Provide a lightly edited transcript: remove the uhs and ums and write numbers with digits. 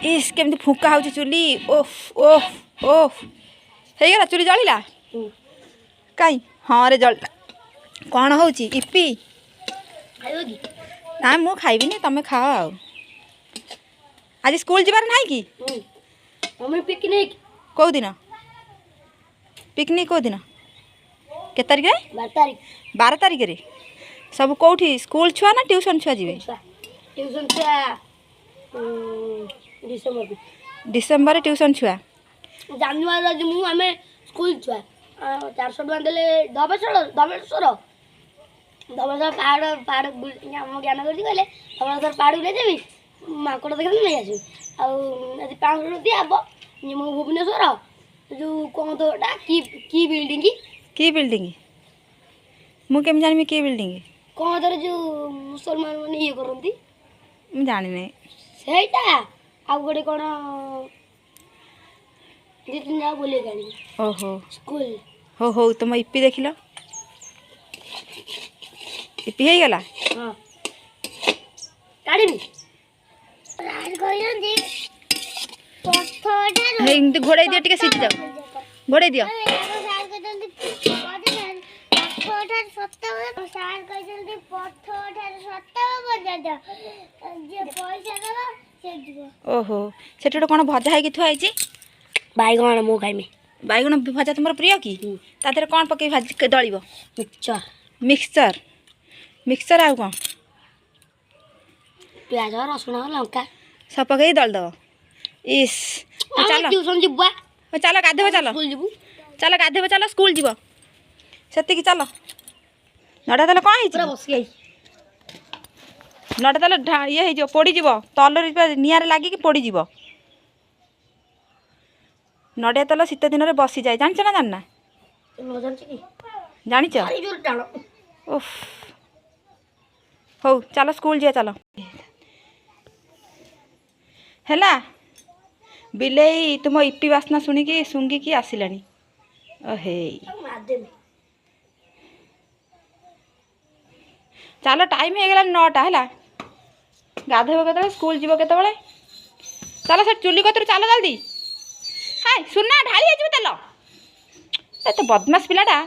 इस केमती फुंका हो चुली ओफ ओफ ओफ हो गला चुली जलिला कहीं हाँ रे जलला कौन हो इपी ना मु खाइबिनी तमें खाओ आओ आज स्कूल जीवार ना कि पिकनिक कौ दिन पिकनिक कौ दिन के तारीख 12 तारीख रे सब कौटी स्कूल छुआ ना ट्यूशन छुआ जी ट्यूशन छुआ डिसेम्बर ट्यूशन छुआ जानुआरी मु आम स्कूल छुआ 400 टका देले धबेश्वर पहाड़ पहाड़ आम ज्ञान कर कहले धबेश्वर पहाड़ ले देवी माकड़ देख नहीं आसू आज 500 दिया हे मु भुवनेश्वर जो कौन तो की बिल्डिंग मु केम जानी की बिल्डिंग कौन तर जो मुसलमान मैंने ये करती मु जानी नहीं सेटा आ गोटे कौन दी तीन जगह बोले गाड़ी ओहो स्कूल हो हो तुम इपी देख लो इपी हो गला हाँ गाड़ी में राज कोई दी पत्थर एमती घोड़े दियो टिके सीटी जाओ घोड़े दियो ओहो से कौन भजा है थुआई बैगण मो खाइमी बैगण भजा तुम प्रिय कि तादेह कौन पकई भाजी दलिब मिक्सचर मिक्सचर मिक्सचर आउ कौन प्याज रसुण लंका सब पकई दलदब इस चल ट्यूशन जीवा चल गाधेब चल स्कूल जीवु चल गाधेब चल स्कूल जीव से चल नड़ा तेल कौन पूरा बस गई नड़ा तेल ये हो पोड़ीज तल निआर लगिकी पोड़ीज नड़िया तेल शीत दिन में बसी जाए जानच ना जानना जानिच ओफ हो चलो स्कूल जा चलो हैला बिलेई तुम इपी बास्ना शुणिकी सुंगिकी आसिलानी ओहे चलो टाइम हो गला 9टा है गाधेब के स्कूल जीव के चलो से चुली कतर चलो जल्दी हाय सुनना ढाली तेल ए तो बदमाश पिलाटा